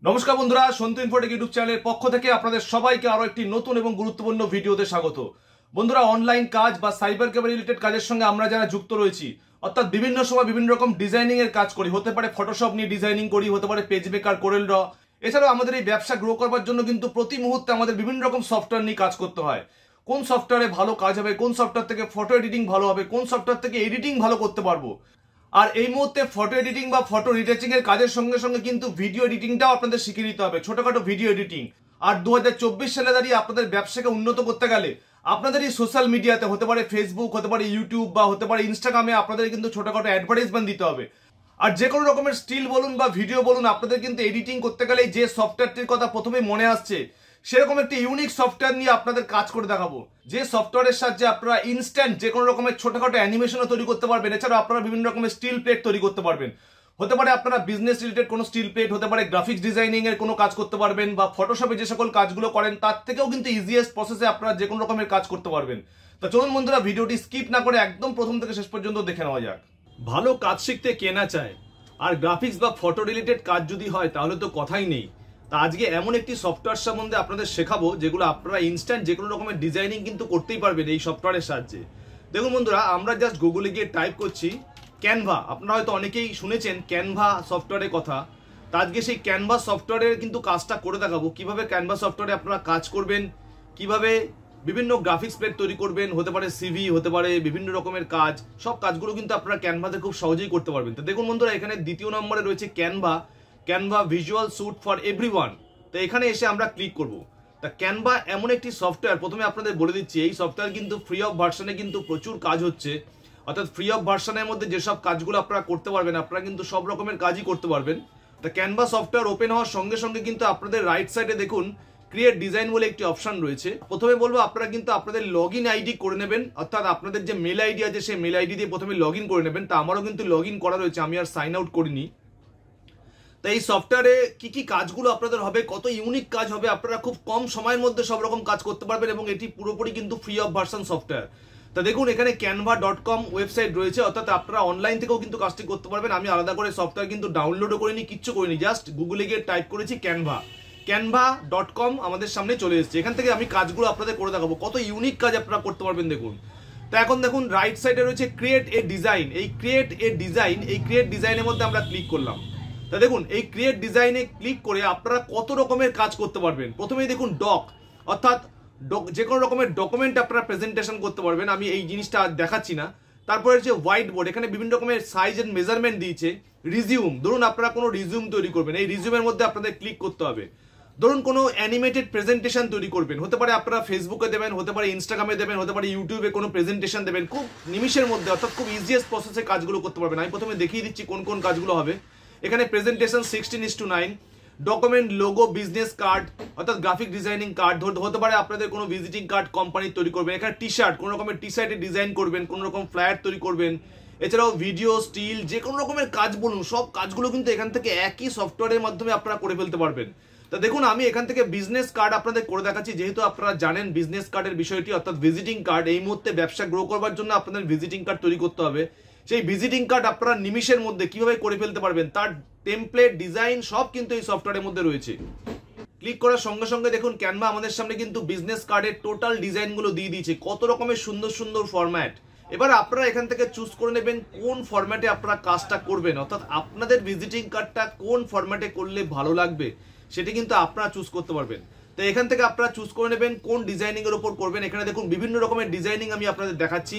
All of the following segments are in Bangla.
নমস্কার বন্ধুরা, সন্তু ইনফোটেক ইউটিউব চ্যানেলের পক্ষ থেকে আপনাদের সবাইকে আরো একটি নতুন এবং গুরুত্বপূর্ণ ভিডিওতে স্বাগত। বন্ধুরা, অনলাইন কাজ বা সাইবার ক্যাফে রিলেটেড কাজের সঙ্গে আমরা যারা যুক্ত রয়েছি, অর্থাৎ বিভিন্ন সময় বিভিন্ন রকম ডিজাইনিং এর কাজ করি, হতে পারে ফটোশপ নিয়ে ডিজাইনিং করি, হতে পারে পেজ মেকার, কোরেল ড্র। এছাড়াও আমাদের এই ব্যবসা গ্রো করবার জন্য কিন্তু প্রতি মুহূর্তে আমাদের বিভিন্ন রকম সফটওয়্যার নিয়ে কাজ করতে হয়। কোন সফটওয়্যারে ভালো কাজ হবে, কোন সফটওয়্যার থেকে ফটো এডিটিং ভালো হবে, কোন সফটওয়্যার থেকে এডিটিং ভালো করতে পারবো। আর এই মুহূর্তে ফটো এডিটিং বা ফটো রিটাচিং এর কাজের সঙ্গে সঙ্গে কিন্তু ভিডিও এডিটিংটাও আপনাদের শিখে নিতে হবে, ছোটখাটো ভিডিও এডিটিং। আর 2024 সালে দাঁড়িয়ে আপনাদের ব্যবসাকে উন্নত করতে গেলে আপনাদের এই সোশ্যাল মিডিয়াতে, হতে পারে ফেসবুক, হতে পারে ইউটিউব বা হতে পারে ইনস্টাগ্রামে, আপনাদের কিন্তু ছোটখাটো অ্যাডভার্টাইজমেন্ট দিতে হবে। আর যে কোনো রকমের স্টিল বলুন বা ভিডিও বলুন, আপনাদের কিন্তু এডিটিং করতে গেলে যে সফটওয়্যারটির কথা প্রথমে মনে আসছে, সেরকম একটি ইউনিক সফটওয়্যার নিয়ে আপনাদের কাজ করে দেখাবো। যে সফটওয়্যারের সাহায্যে আপনারা ইনস্ট্যান্ট যে কোনো রকমের ছোটখাটো অ্যানিমেশনও তৈরি করতে পারবেন। এছাড়াও আপনারা বিভিন্ন রকমের স্টিল প্লেট তৈরি করতে পারবেন। হতে পারে আপনারা বিজনেস রিলেটেড কোনো স্টিল প্লেট, হতে পারে গ্রাফিক্স ডিজাইনিং এর কোনো কাজ করতে পারবেন, বা ফটোশপে যে সকল কাজগুলো করেন তার থেকেও কিন্তু ইজিয়েস্ট প্রসেসে আপনারা যে কোনো রকমের কাজ করতে পারবেন। তো চলুন বন্ধুরা, ভিডিওটি স্কিপ না করে একদম প্রথম থেকে শেষ পর্যন্ত দেখে নেওয়া যাক। ভালো কাজ শিখতে কে না চায়, আর গ্রাফিক্স বা ফটো রিলেটেড কাজ যদি হয় তাহলে তো কথাই নেই। তা আজকে এমন একটি সফটওয়্যার সম্বন্ধে আপনাদের শেখাবো যেগুলো আপনারা ইনস্ট্যান্ট যে কোনো রকমের ডিজাইনিং কিন্তু করতেই পারবেন এই সফটওয়্যারের সাহায্যে। দেখুন বন্ধুরা, আমরা জাস্ট গুগলে গিয়ে টাইপ করছি ক্যানভা। আপনারা হয়তো অনেকেই শুনেছেন ক্যানভা সফটওয়্যারের কথা। তা আজকে সেই ক্যানভা সফটওয়্যারের কিন্তু কাজটা করে দেখাবো, কিভাবে ক্যানভা সফটওয়্যারে আপনারা কাজ করবেন, কিভাবে বিভিন্ন গ্রাফিক্স প্লেট তৈরি করবেন, হতে পারে সিভি, হতে পারে বিভিন্ন রকমের কাজ। সব কাজগুলো কিন্তু আপনারা ক্যানভাতে খুব সহজেই করতে পারবেন। তো দেখুন বন্ধুরা, এখানে দ্বিতীয় নম্বরে রয়েছে Canva visual suite for everyone. তো এখানে এসে আমরা ক্লিক করব। তা ক্যানভা এমন একটি সফটওয়্যার, প্রথমে আপনাদের বলে দিচ্ছি এই সফটওয়্যার কিন্তু ফ্রি অফ ভার্সনে কিন্তু প্রচুর কাজ হচ্ছে। অর্থাৎ ফ্রি অফ ভার্সনের মধ্যে যেসব কাজগুলো আপনারা করতে পারবেন, আপনারা কিন্তু সব রকমের কাজই করতে পারবেন। তা ক্যানভা সফটওয়্যার ওপেন হওয়ার সঙ্গে সঙ্গে কিন্তু আপনাদের রাইট সাইডে দেখুন ক্রিয়েট ডিজাইন বলে একটি অপশন রয়েছে। প্রথমে বলবো আপনারা কিন্তু আপনাদের লগ ইন আইডি করে নেবেন, অর্থাৎ আপনাদের যে মেল আইডি আছে সেই মেল আইডি দিয়ে প্রথমে লগ ইন করে নেবেন। তা আমারও কিন্তু লগ ইন করা রয়েছে, আমি আর সাইন আউট করিনি। তো এই সফটওয়্যারে কি কি কাজগুলো আপনাদের হবে, কত ইউনিক কাজ হবে, আপনারা খুব কম সময়ের মধ্যে সব রকম কাজ করতে পারবেন, এবং এটি পুরোপুরি কিন্তু ফ্রি অফ ভার্সন সফটওয়্যার। তা দেখুন এখানে canva.com ওয়েবসাইট রয়েছে, অর্থাৎ আপনারা অনলাইন থেকেও কিন্তু কাজটি করতে পারবেন। আমি আলাদা করে সফটওয়্যার কিন্তু ডাউনলোডও করিনি, কিচ্ছু করিনি, জাস্ট গুগলে গিয়ে টাইপ করেছি canva.com আমাদের সামনে চলে এসেছে। এখান থেকে আমি কাজগুলো আপনাদের করে দেখাবো, কত ইউনিক কাজ আপনারা করতে পারবেন দেখুন। তো এখন দেখুন রাইট সাইডে রয়েছে ক্রিয়েট এ ডিজাইন। এই ক্রিয়েট ডিজাইনের মধ্যে আমরা ক্লিক করলাম। তা দেখুন এই ক্রিয়েট ডিজাইনে ক্লিক করে আপনারা কত রকমের কাজ করতে পারবেন। প্রথমেই দেখুন ডক, অর্থাৎ যে কোনো রকমের ডকুমেন্ট আপনারা প্রেজেন্টেশন করতে পারবেন। আমি এই জিনিসটা দেখাচ্ছি না। তারপরে হচ্ছে হোয়াইট বোর্ড, এখানে বিভিন্ন রকমের সাইজ এন্ড মেজারমেন্ট দিয়েছে। রিজিউম, ধরুন আপনারা কোনো রিজিউম তৈরি করবেন, এই রিজিউমের মধ্যে আপনাদের ক্লিক করতে হবে। ধরুন কোনো অ্যানিমেটেড প্রেজেন্টেশন তৈরি করবেন, হতে পারে আপনারা ফেসবুকে দেবেন, হতে পারে ইনস্টাগ্রামে দেবেন, হতে পারে ইউটিউবে কোনো প্রেজেন্টেশন দেবেন, খুব নিমিষের মধ্যে, অর্থাৎ খুব ইজিয়েস্ট প্রসেসে কাজগুলো করতে পারবেন। আমি প্রথমে দেখিয়ে দিচ্ছি কোন কোন কাজগুলো হবে। এখানে presentation 16:9, document, logo, business card, অর্থাৎ গ্রাফিক ডিজাইনিং কার্ড, হতে পারে আপনাদের কোনো ভিজিটিং কার্ড কোম্পানি তৈরি করবেন। এখানে টি শার্ট, কোনো রকমের টি শার্টে ডিজাইন করবেন, কোনো রকম ফ্লায়ার তৈরি করবেন। এছাড়াও ভিডিও, স্টিল, যে কোনো রকমের কাজ বলুন, সব কাজগুলো কিন্তু এখান থেকে একই সফটওয়্যারের মাধ্যমে আপনারা করে ফেলতে পারবেন। তা দেখুন আমি এখান থেকে বিজনেস কার্ড আপনাদের করে দেখাচ্ছি, যেহেতু আপনারা জানেন বিজনেস কার্ডের বিষয়টি, অর্থাৎ ভিজিটিং কার্ড। এই মুহূর্তে ব্যবসা গ্রো করবার জন্য আপনাদের ভিজিটিং কার্ড তৈরি করতে হবে। সেই ভিজিটিং কার্ড আপনারা নিমিষের মধ্যে কিভাবে করে ফেলতে পারবেন তার টেমপ্লেট, ডিজাইন সব কিন্তু এই সফটওয়্যারের মধ্যে রয়েছে। ক্লিক করার সঙ্গে সঙ্গে দেখুন ক্যানভা আমাদের সামনে কিন্তু বিজনেস কার্ডের টোটাল ডিজাইনগুলো দিয়ে দিয়েছে, কত রকমের সুন্দর সুন্দর ফরম্যাট। এবার আপনারা এখান থেকে চুজ করে নেবেন কোন ফরম্যাটে আপনারা কাজটা করবেন, অর্থাৎ আপনাদের ভিজিটিং কার্ডটা কোন ফরম্যাটে করলে ভালো লাগবে সেটি কিন্তু আপনারা চুজ করতে পারবেন। তো এখান থেকে আপনারা চুজ করে নেবেন কোন ডিজাইনিং এর উপর করবেন। এখানে দেখুন বিভিন্ন রকমের ডিজাইনিং আমি আপনাদের দেখাচ্ছি।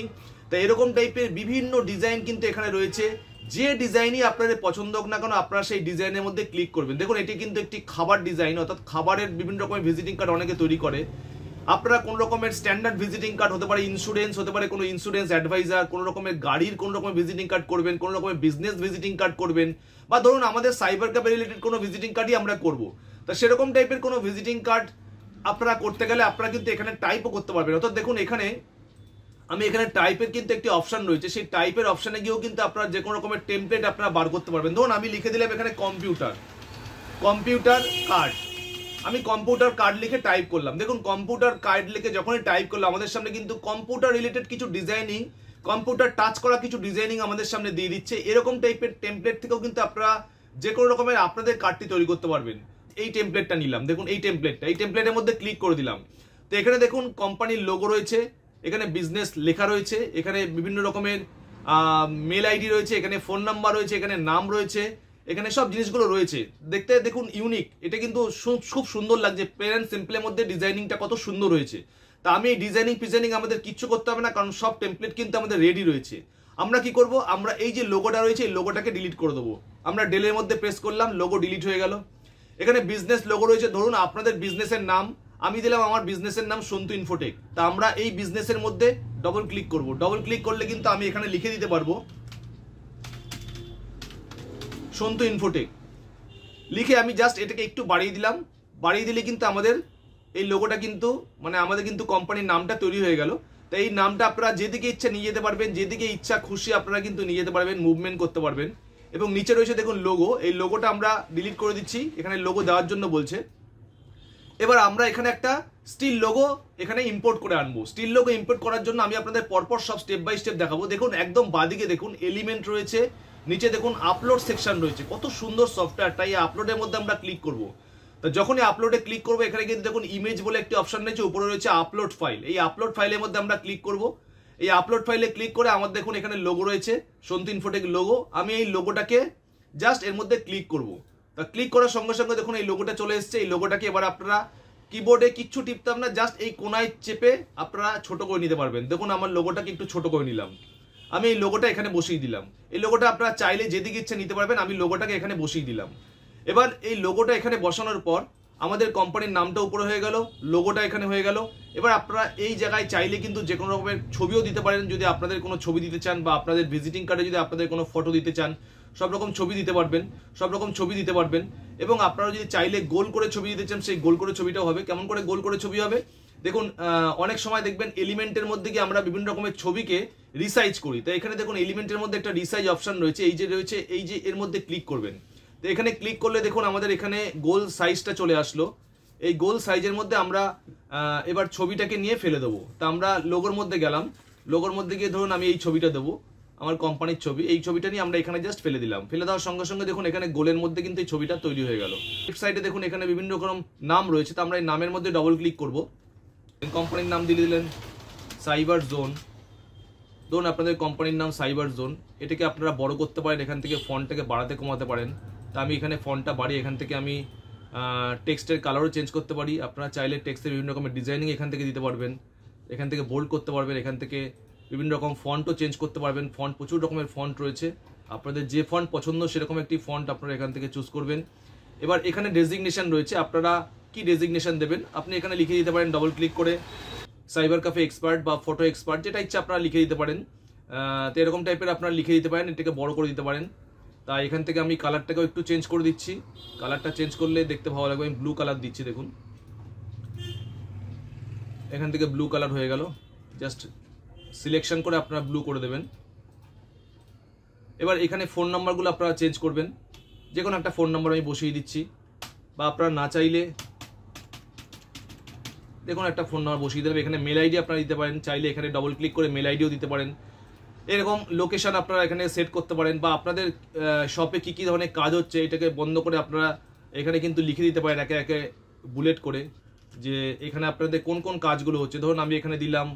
তো এরকম টাইপের বিভিন্ন ডিজাইন কিন্তু এখানে রয়েছে। যে ডিজাইনই আপনাদের পছন্দ হোক না কেন, আপনারা সেই ডিজাইনের মধ্যে ক্লিক করবেন। দেখুন এটি কিন্তু একটি খাবার ডিজাইন, অর্থাৎ খাবারের বিভিন্ন রকমের ভিজিটিং কার্ড অনেকে তৈরি করে। আপনারা কোন রকমের স্ট্যান্ডার্ড ভিজিটিং কার্ড, হতে পারে ইন্স্যুরেন্স, হতে পারে কোনো ইন্স্যুরেন্স অ্যাডভাইজার, কোন রকমের গাড়ির কোন রকমের ভিজিটিং কার্ড করবেন, কোন রকমের বিজনেস ভিজিটিং কার্ড করবেন, বা ধরুন আমাদের সাইবার ক্যাফে রিলেটেড কোনো ভিজিটিং কার্ডই আমরা করব। তা সেরকম টাইপের কোনো ভিজিটিং কার্ড আপনারা করতে গেলে আপনারা কিন্তু এখানে টাইপও করতে পারবেন। অর্থাৎ দেখুন এখানে আমি এখানে টাইপের কিন্তু একটি অপশন রয়েছে, সেই টাইপের অপশনে গিয়েও কিন্তু আপনারা যে কোনো রকমের টেমপ্লেট আপনারা বার করতে পারবেন। ধরুন আমি লিখে দিলাম এখানে কম্পিউটার কার্ড, আমি কম্পিউটার কার্ড লিখে টাইপ করলাম। দেখুন কম্পিউটার কার্ড লিখে যখনই টাইপ করলাম আমাদের সামনে কিন্তু কম্পিউটার রিলেটেড কিছু ডিজাইনিং, কম্পিউটার টাচ করা কিছু ডিজাইনিং আমাদের সামনে দিয়ে দিচ্ছে। এরকম টাইপের টেমপ্লেট থেকেও কিন্তু আপনারা যে কোনো রকমের আপনাদের কার্ডটি তৈরি করতে পারবেন। এই টেমপ্লেটটা নিলাম, দেখুন এই টেমপ্লেটের মধ্যে ক্লিক করে দিলাম। তো এখানে দেখুন কোম্পানির লোগো রয়েছে, এখানে বিজনেস লেখা রয়েছে, এখানে বিভিন্ন রকমের মেল আইডি রয়েছে, এখানে ফোন নাম্বার রয়েছে, এখানে নাম রয়েছে, এখানে সব জিনিসগুলো রয়েছে। দেখতে দেখুন ইউনিক, এটা কিন্তু খুব সুন্দর লাগছে। প্লেন এন্ড সিম্পলের মধ্যে ডিজাইনিংটা কত সুন্দর হয়েছে। তা আমি এই ডিজাইনিং আমাদের কিচ্ছু করতে হবে না, কারণ সব টেমপ্লেট কিন্তু আমাদের রেডি রয়েছে। আমরা কি করব, আমরা এই যে লোগোটা রয়েছে এই লোগোটাকে ডিলিট করে দেবো। আমরা ডেলের মধ্যে প্রেস করলাম, লোগো ডিলিট হয়ে গেল। এখানে বিজনেস লোগো রয়েছে, ধরুন আপনাদের বিজনেসের নাম, আমি দিলাম আমার বিজনেসের নাম সন্তু ইনফোটেক। তা আমরা এই বিজনেসের মধ্যে ডবল ক্লিক করব। ডবল ক্লিক করলে কিন্তু আমি এখানে লিখে দিতে পারবো সন্তু ইনফোটেক। লিখে আমি জাস্ট এটাকে একটু বাড়িয়ে দিলাম। বাড়িয়ে দিলে কিন্তু আমাদের এই লোগোটা কিন্তু মানে আমাদের কিন্তু কোম্পানির নামটা তৈরি হয়ে গেল। তো এই নামটা আপনারা যেদিকে ইচ্ছা নিয়ে যেতে পারবেন, যেদিকে ইচ্ছা খুশি আপনারা কিন্তু নিয়ে যেতে পারবেন, মুভমেন্ট করতে পারবেন। এবং নিচে রয়েছে দেখুন লোগো, এই লোগোটা আমরা ডিলিট করে দিচ্ছি, এখানে লোগো দেওয়ার জন্য বলছে। এবার আমরা এখানে একটা স্টিল লোগো এখানে ইম্পোর্ট করে আনবো। স্টিল লোগো ইম্পোর্ট করার জন্য আমি আপনাদের পরপর সব স্টেপ বাই স্টেপ দেখাবো। দেখুন একদম বাদিকে দেখুন এলিমেন্ট রয়েছে, নিচে দেখুন আপলোড সেকশন রয়েছে। কত সুন্দর সফটওয়্যারটা। এই আপলোডের মধ্যে আমরা ক্লিক করব। তো যখনই আপলোডে ক্লিক করবো এখানে কিন্তু দেখুন ইমেজ বলে একটি অপশন রয়েছে, উপরে রয়েছে আপলোড ফাইল। এই আপলোড ফাইলের মধ্যে আমরা ক্লিক করব। এই আপলোড ফাইলে ক্লিক করে আমার দেখুন এখানে লোগো রয়েছে, সন্তু ইনফোটেক লোগো। আমি এই লোগোটাকে জাস্ট এর মধ্যে ক্লিক করব। তা ক্লিক করার সঙ্গে সঙ্গে দেখুন এই লোগোটা চলে এসছে। এই লোগোটাকে এবার আপনারা কিবোর্ডে কিচ্ছু টিপতাম না, জাস্ট এই কোনায় চেপে আপনারা ছোট করে নিতে পারবেন। দেখুন আমার লোগোটাকে একটু ছোট করে নিলাম, আমি এই লোগোটা এখানে বসিয়ে দিলাম। এই লোগোটা আপনারা চাইলে যেদিকে ইচ্ছে নিতে পারবেন, আমি লোগোটাকে এখানে বসিয়ে দিলাম। এবার এই লোগোটা এখানে বসানোর পর আমাদের কোম্পানির নামটা উপরে হয়ে গেল, লোগোটা এখানে হয়ে গেল। এবার আপনারা এই জায়গায় চাইলে কিন্তু যে কোনো রকমের ছবিও দিতে পারেন, যদি আপনাদের কোনো ছবি দিতে চান, বা আপনাদের ভিজিটিং কার্ডে যদি আপনাদের কোনো ফটো দিতে চান, সব রকম ছবি দিতে পারবেন। এবং আপনারা যদি চাইলে গোল করে ছবি দিতে চান, সেই গোল করে ছবিটাও হবে। কেমন করে গোল করে ছবি হবে দেখুন, অনেক সময় দেখবেন এলিমেন্টের মধ্যে গিয়ে আমরা বিভিন্ন রকমের ছবিকে রিসাইজ করি। তো এখানে দেখুন এলিমেন্টের মধ্যে একটা রিসাইজ অপশন রয়েছে, এই যে এর মধ্যে ক্লিক করবেন। তো এখানে ক্লিক করলে দেখুন আমাদের এখানে গোল সাইজটা চলে আসলো। এই গোল সাইজের মধ্যে আমরা এবার ছবিটাকে নিয়ে ফেলে দেবো। তা আমরা লোগোর মধ্যে গেলাম, লোগোর মধ্যে গিয়ে ধরুন আমি এই ছবিটা দেবো, আমার কোম্পানির ছবি। এই ছবিটা নিয়ে আমরা এখানে জাস্ট ফেলে দিলাম। ফেলে দেওয়ার সঙ্গে সঙ্গে দেখুন এখানে গোলের মধ্যে কিন্তু এই ছবিটা তৈরি হয়ে গেল। লেফট সাইডে দেখুন এখানে বিভিন্ন রকম নাম রয়েছে, তো আমরা এই নামের মধ্যে ডবল ক্লিক করব। কোম্পানির নাম দিয়ে দিলেন সাইবার জোন। ধরুন আপনাদের কোম্পানির নাম সাইবার জোন। এটাকে আপনারা বড় করতে পারেন, এখান থেকে ফন্টটাকে বাড়াতে কমাতে পারেন। তা আমি এখানে ফন্টটা বাড়ি, এখান থেকে আমি টেক্সটের কালারও চেঞ্জ করতে পারি। আপনারা চাইলে টেক্সটের বিভিন্ন রকমের ডিজাইনিং এখান থেকে দিতে পারবেন, এখান থেকে বোল্ড করতে পারবেন, এখান থেকে বিভিন্ন রকম ফন্টও চেঞ্জ করতে পারবেন। ফন্ট প্রচুর রকমের ফন্ট রয়েছে, আপনাদের যে ফন্ট পছন্দ সেরকম একটি ফন্ট আপনারা এখান থেকে চুজ করবেন। এবার এখানে ডেজিগনেশন রয়েছে, আপনারা কি ডেজিগনেশন দেবেন আপনি এখানে লিখে দিতে পারেন ডবল ক্লিক করে। সাইবার ক্যাফে এক্সপার্ট বা ফটো এক্সপার্ট, যেটা ইচ্ছা আপনারা লিখে দিতে পারেন। তো এরকম টাইপের আপনারা লিখে দিতে পারেন, এটাকে বড় করে দিতে পারেন। তাই এখান থেকে আমি কালারটাকেও একটু চেঞ্জ করে দিচ্ছি। কালারটা চেঞ্জ করলে দেখতে ভালো লাগবে। আমি ব্লু কালার দিচ্ছি, দেখুন এখান থেকে ব্লু কালার হয়ে গেল। জাস্ট সিলেকশন করে আপনারা ব্লু করে দেবেন। এবার এখানে ফোন নাম্বারগুলো আপনারা চেঞ্জ করবেন, যে কোনো একটা ফোন নাম্বার আমি বসিয়ে দিচ্ছি। বা আপনারা না চাইলে দেখুন একটা ফোন নাম্বার বসিয়ে দেবেন। এখানে মেল আইডি আপনারা দিতে পারেন, চাইলে এখানে ডবল ক্লিক করে মেল আইডিও দিতে পারেন। এরকম লোকেশন আপনারা এখানে সেট করতে পারেন, বা আপনাদের শপে কি কি ধরনের কাজ হচ্ছে এটাকে বন্ধ করে আপনারা এখানে কিন্তু লিখে দিতে পারেন একে একে বুলেট করে, যে এখানে আপনাদের কোন কোন কাজগুলো হচ্ছে। ধরুন আমি এখানে দিলাম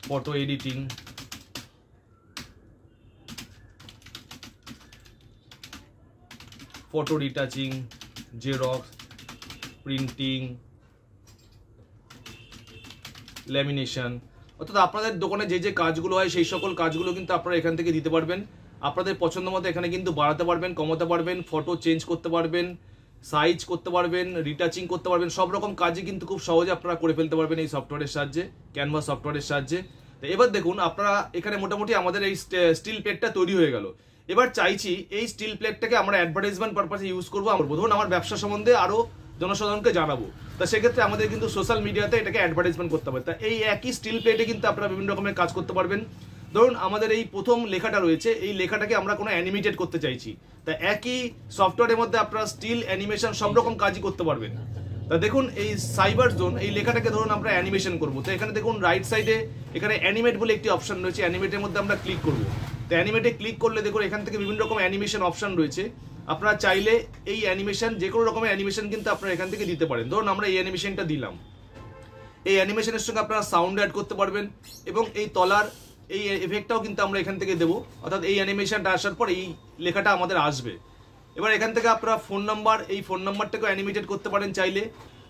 photo editing, photo retouching, xerox, printing, lamination. অর্থাৎ আপনাদের দোকানে যে যে কাজগুলো হয় সেই সকল কাজগুলো কিন্তু আপনারা এখান থেকে দিতে পারবেন। আপনাদের পছন্দ মতো এখানে কিন্তু বাড়াতে পারবেন, কমাতে পারবেন, ফটো চেঞ্জ করতে পারবেন, সাইজ করতে পারবেন, রিটাচিং করতে পারবেন। সব রকম কাজই কিন্তু খুব সহজে আপনারা করে ফেলতে পারবেন এই সফটওয়্যারের সাহায্যে, ক্যানভা সফটওয়্যারের সাহায্যে। তো এবার দেখুন আপনারা এখানে মোটামুটি আমাদের এই স্টিল প্লেটটা তৈরি হয়ে গেল। এবার চাইছি এই স্টিল প্লেটটাকে আমরা অ্যাডভার্টাইজমেন্ট পারপাসে ইউজ করবো। ধরুন আমার ব্যবসা সম্বন্ধে আরো জনসাধারণকে জানাবো, তা সেক্ষেত্রে আমাদের কিন্তু সোশ্যাল মিডিয়াতে এটাকে অ্যাডভার্টাইজমেন্ট করতে হবে। তা এই একই স্টিল প্লেটে কিন্তু আপনারা বিভিন্ন রকমের কাজ করতে পারবেন। ধরুন আমাদের এই প্রথম লেখাটা রয়েছে, এই লেখাটাকে আমরা কোনো অ্যানিমেটেড করতে চাইছি, তা একই সফটওয়্যারের মধ্যে আপনারা স্টিল, অ্যানিমেশন সব রকম কাজই করতে পারবেন। তা দেখুন এই সাইবার জোন, এই লেখাটাকে ধরুন আমরা অ্যানিমেশন করবো। তো এখানে দেখুন রাইট সাইডে এখানে অ্যানিমেট বলে একটি অপশন রয়েছে, অ্যানিমেটের মধ্যে আমরা ক্লিক করবো। তো অ্যানিমেটে ক্লিক করলে দেখুন এখান থেকে বিভিন্ন রকম অ্যানিমেশন অপশন রয়েছে। আপনারা চাইলে এই অ্যানিমেশন, যে কোনো রকমের অ্যানিমেশন কিন্তু আপনারা এখান থেকে দিতে পারেন। ধরুন আমরা এই অ্যানিমেশনটা দিলাম, এই অ্যানিমেশনের সঙ্গে আপনারা সাউন্ড অ্যাড করতে পারবেন এবং এই তলার এই এফেক্টটাও কিন্তু আমরা এখান থেকে দেবো, অর্থাৎ এই অ্যানিমেশনটা আসার পর এই লেখাটা আমাদের আসবে। এবার এখান থেকে আপনারা ফোন নাম্বার, এই ফোন নাম্বারটাকেও অ্যানিমেটেড করতে পারেন চাইলে।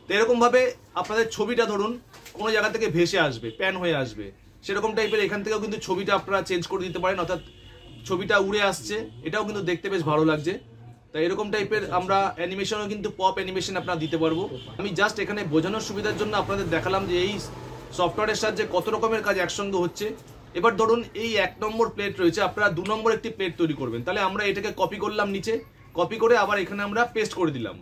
তো এরকমভাবে আপনাদের ছবিটা ধরুন কোনো জায়গা থেকে ভেসে আসবে, প্যান হয়ে আসবে, সেরকম টাইপের এখান থেকেও কিন্তু ছবিটা আপনারা চেঞ্জ করে দিতে পারেন, অর্থাৎ ছবিটা উড়ে আসছে, এটাও কিন্তু দেখতে বেশ ভালো লাগছে। তাই এরকম টাইপের আমরা অ্যানিমেশনও কিন্তু পপ অ্যানিমেশন আপনারা দিতে পারবো। আমি জাস্ট এখানে বোঝানোর সুবিধার জন্য আপনাদের দেখালাম যে এই সফটওয়্যারের সাহায্যে কত রকমের কাজ একসঙ্গে হচ্ছে। এবার ধরুন এই 1 নম্বর প্লেট রয়েছে, আপনারা 2 নম্বর একটি প্লেট তৈরি করবেন। তাহলে আমরা এটাকে কপি করলাম নিচে, কপি করে আবার এখানে আমরা পেস্ট করে দিলাম।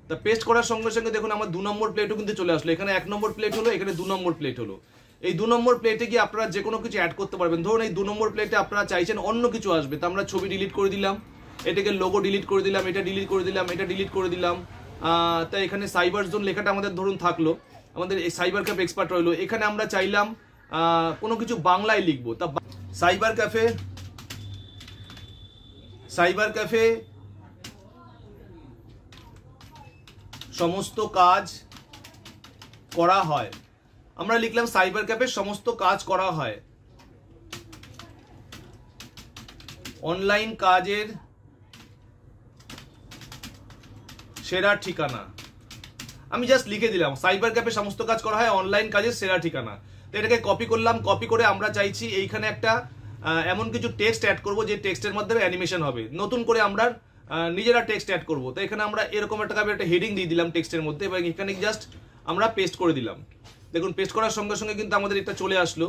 তা পেস্ট করার সঙ্গে সঙ্গে দেখুন আমার 2 নম্বর প্লেটও কিন্তু চলে আসলো। এখানে 1 নম্বর প্লেট হলো, এখানে 2 নম্বর প্লেট হলো। এই 2 নম্বর প্লেটে গিয়ে আপনারা যে কোনো কিছু অ্যাড করতে পারবেন। ধরুন এই 2 নম্বর প্লেটে আপনারা চাইছেন অন্য কিছু আসবে, তা আমরা ছবি ডিলিট করে দিলাম, এটাকে লোগো ডিলিট করে দিলাম, এটা ডিলিট করে দিলাম, এটা ডিলিট করে দিলাম। তাই এখানে সাইবার জোন লেখাটা আমাদের ধরুন থাকলো, আমাদের এই সাইবার ক্যাফে এক্সপার্ট রইলো। এখানে আমরা চাইলাম কোনো কিছু বাংলায় লিখবো, তা সাইবার ক্যাফে সমস্ত কাজ করা হয়। আমরা লিখলাম সাইবার ক্যাফে সমস্ত কাজ করা হয়, অনলাইন কাজের সেরা ঠিকানা। আমি জাস্ট লিখে দিলাম সাইবার ক্যাফে সমস্ত কাজ করা হয়, অনলাইন কাজের সেরা ঠিকানা। তো এটাকে কপি করলাম, কপি করে আমরা চাইছি এইখানে একটা এমন কিছু টেক্সট অ্যাড করব যে টেক্সটের মাধ্যমে অ্যানিমেশন হবে, নতুন করে আমরা নিজেরা টেক্সট অ্যাড করব। তো এখানে আমরা এরকম একটা হেডিং দিয়ে দিলাম টেক্সটের মধ্যে এবং এখানে জাস্ট আমরা পেস্ট করে দিলাম। দেখুন পেস্ট করার সঙ্গে সঙ্গে কিন্তু আমাদের এটা চলে আসলো।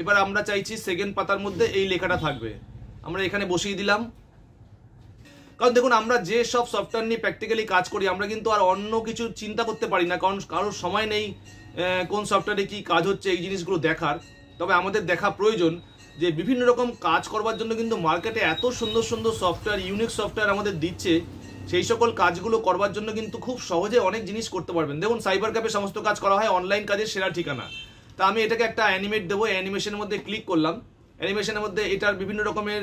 এবার আমরা চাইছি সেকেন্ড পাতার মধ্যে এই লেখাটা থাকবে, আমরা এখানে বসিয়ে দিলাম। কারণ দেখুন আমরা যে সব সফটওয়্যার নিয়ে প্র্যাকটিক্যালি কাজ করি, আমরা কিন্তু আর অন্য কিছু চিন্তা করতে পারি না, কারণ কারোর সময় নেই কোন সফটওয়্যারে কি কাজ হচ্ছে এই জিনিসগুলো দেখার। তবে আমাদের দেখা প্রয়োজন যে বিভিন্ন রকম কাজ করবার জন্য কিন্তু মার্কেটে এত সুন্দর সুন্দর সফটওয়্যার, ইউনিক সফটওয়্যার আমাদের দিচ্ছে, সেই সকল কাজগুলো করবার জন্য কিন্তু খুব সহজে অনেক জিনিস করতে পারবেন। দেখুন সাইবার ক্যাফে সমস্ত কাজ করা হয়, অনলাইন কাজের সেরা ঠিকানা। তা আমি এটাকে একটা অ্যানিমেট দেবো, অ্যানিমেশনের মধ্যে ক্লিক করলাম। অ্যানিমেশনের মধ্যে এটার বিভিন্ন রকমের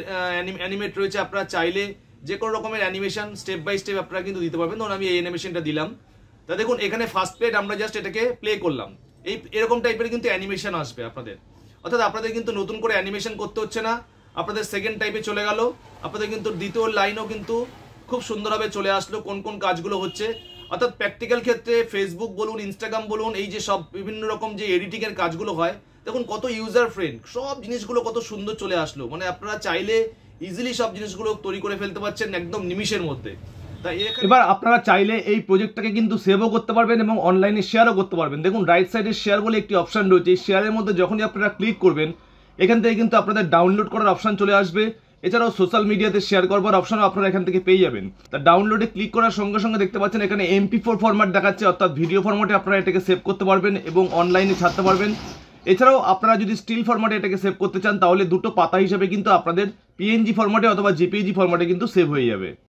অ্যানিমেট রয়েছে, আপনারা চাইলে যে কোনো রকমের অ্যানিমেশন স্টেপ বাই স্টেপ আপনারা কিন্তু দিতে পারবেন। ধরুন আমি এই অ্যানিমেশনটা দিলাম। তা দেখুন এখানে ফার্স্ট প্লেট আমরা জাস্ট এটাকে প্লে করলাম, এরকম টাইপের কিন্তু অ্যানিমেশন আসবে আপনাদের, অর্থাৎ আপনাদের কিন্তু নতুন করে অ্যানিমেশন করতে হচ্ছে না, আপনাদের সেকেন্ড টাইপে চলে গেল। আপনাদের কিন্তু দ্বিতীয় লাইনও কিন্তু খুব সুন্দরভাবে চলে আসলো কোন কোন কাজগুলো হচ্ছে। অর্থাৎ প্র্যাকটিক্যাল ক্ষেত্রে ফেসবুক বলুন, ইনস্টাগ্রাম বলুন, এই যে সব বিভিন্ন রকম যে এডিটিং এর কাজগুলো হয়, দেখুন কত ইউজার ফ্রেন্ড, সব জিনিসগুলো কত সুন্দর চলে আসলো। মানে আপনারা চাইলে ইজিলি সব জিনিসগুলো তৈরি করে ফেলতে পারছেন একদম নিমিষের মধ্যে। তাই এবার আপনারা চাইলে এই প্রজেক্টটাকে কিন্তু সেভও করতে পারবেন এবং অনলাইনে শেয়ারও করতে পারবেন। দেখুন রাইট সাইডে শেয়ার বলে একটি অপশন রয়েছে, এই শেয়ারের মধ্যে যখনই আপনারা ক্লিক করবেন এখান থেকে কিন্তু আপনাদের ডাউনলোড করার অপশন চলে আসবে। এছাড়াও সোশ্যাল মিডিয়াতে শেয়ার করবার অপশনও আপনারা এখান থেকে পেয়ে যাবেন। তা ডাউনলোডে ক্লিক করার সঙ্গে সঙ্গে দেখতে পাচ্ছেন এখানে MP4 ফরম্যাট দেখাচ্ছে, অর্থাৎ ভিডিও ফরম্যাটে আপনারা এটাকে সেভ করতে পারবেন এবং অনলাইনে ছাড়তে পারবেন। এছাড়াও আপনারা যদি স্টিল ফরম্যাটে এটাকে সেভ করতে চান তাহলে দুটো পাতা হিসেবে কিন্তু আপনাদের PNG ফরম্যাটে অথবা JPEG ফরম্যাটে কিন্তু সেভ হয়ে যাবে।